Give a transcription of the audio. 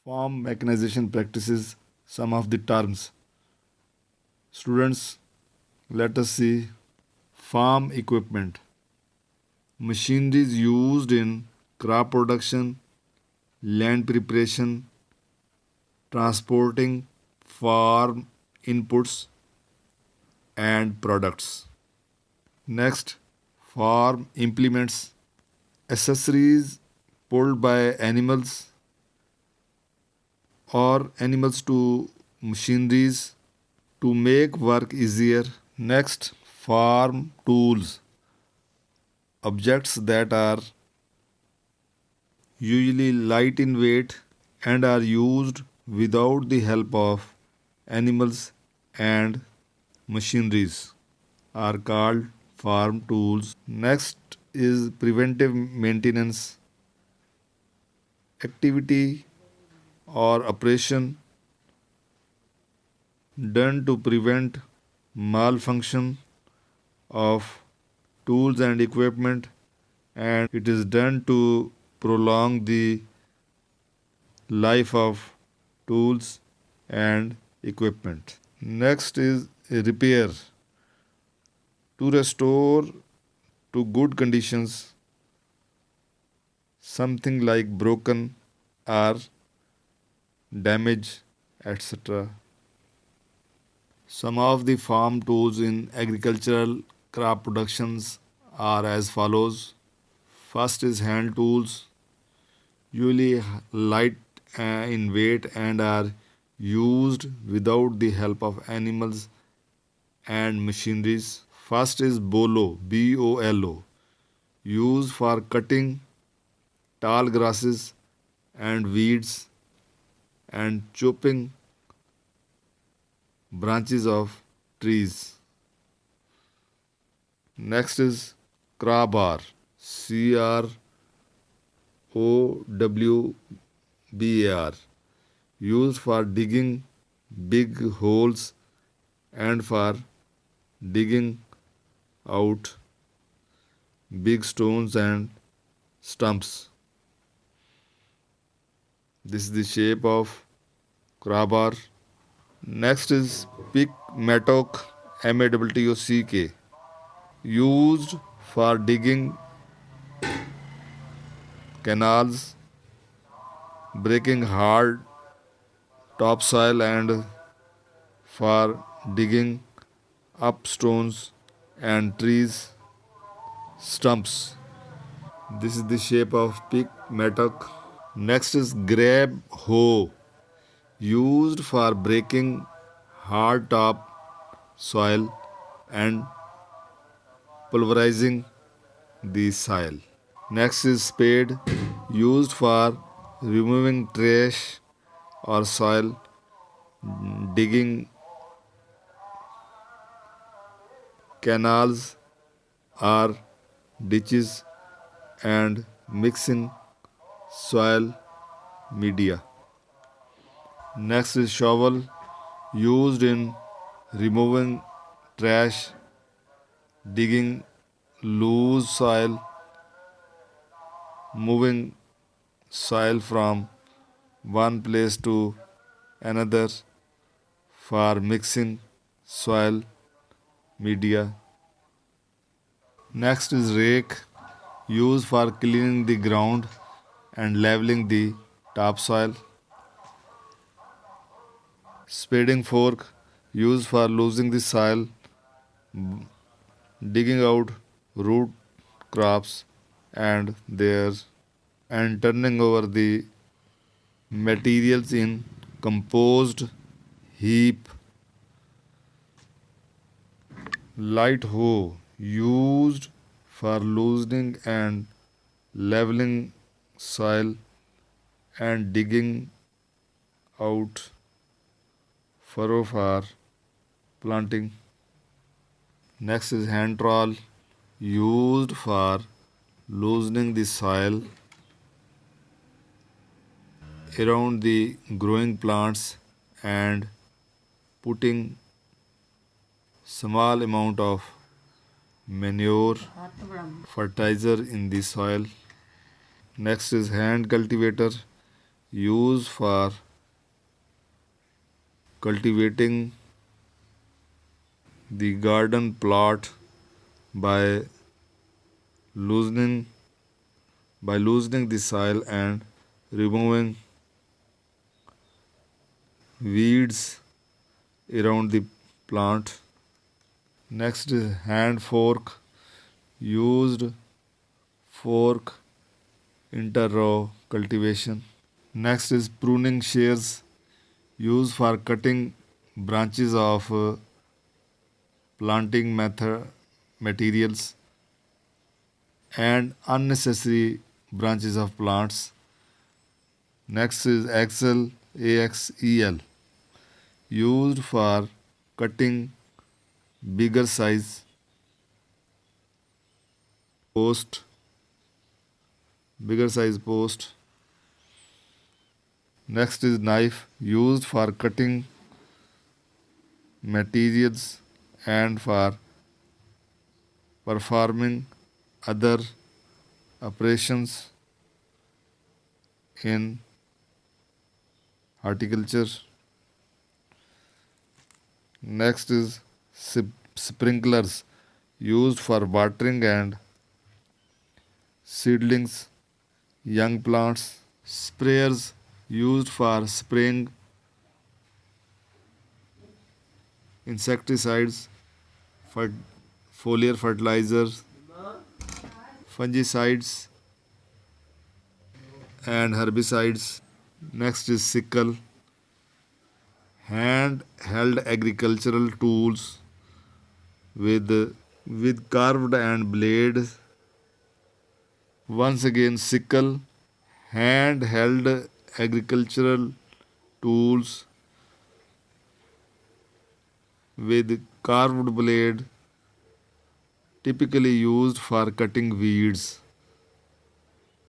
Farm mechanization practices some of the terms. Students, let us see farm equipment. Machineries used in crop production, land preparation, transporting farm inputs and products. Next, farm implements, accessories pulled by animals to machineries to make work easier. Next, farm tools, objects that are usually light in weight and are used without the help of animals and machineries are called farm tools. Next is preventive maintenance, activity or operation done to prevent malfunction of tools and equipment, and it is done to prolong the life of tools and equipment. Next is a repair, to restore to good conditions something like broken or damage, etc. Some of the farm tools in agricultural crop productions are as follows. First is hand tools, usually light in weight and are used without the help of animals and machineries. First is bolo, BOLO, used for cutting tall grasses and weeds and chopping branches of trees. Next is crowbar, CROWBAR, used for digging big holes and for digging out big stones and stumps. This is the shape of crowbar. Next is pick mattock, MATTOCK, used for digging canals, breaking hard topsoil, and for digging up stones and trees stumps. This is the shape of pick mattock. Next is grab hoe, used for breaking hard top soil and pulverizing the soil. Next is spade, used for removing trash or soil, digging canals or ditches, and mixing soil media. Next is shovel, used in removing trash, digging loose soil, moving soil from one place to another for mixing soil media. Next is rake, used for cleaning the ground and leveling the topsoil. Spading fork, used for losing the soil, digging out root crops and theirs, and turning over the materials in composed heap. Light hoe, used for loosening and leveling soil and digging out furrow for planting. Next is hand trowel, used for loosening the soil around the growing plants and putting small amount of manure fertilizer in the soil. Next is hand cultivator, used for cultivating the garden plot by loosening loosening the soil and removing weeds around the plant. Next is hand fork, used fork interrow cultivation. Next is pruning shears, used for cutting branches of planting materials and unnecessary branches of plants. Next is axel, used for cutting bigger size post, bigger size post. Next is knife, used for cutting materials and for performing other operations in horticulture. Next is sprinklers, used for watering and seedlings, young plants. Sprayers, used for spraying insecticides, foliar fertilizers, fungicides, and herbicides. Next is sickle, hand-held agricultural tools with carved and blades. Once again, sickle, hand-held agricultural tools with carved blade, typically used for cutting weeds.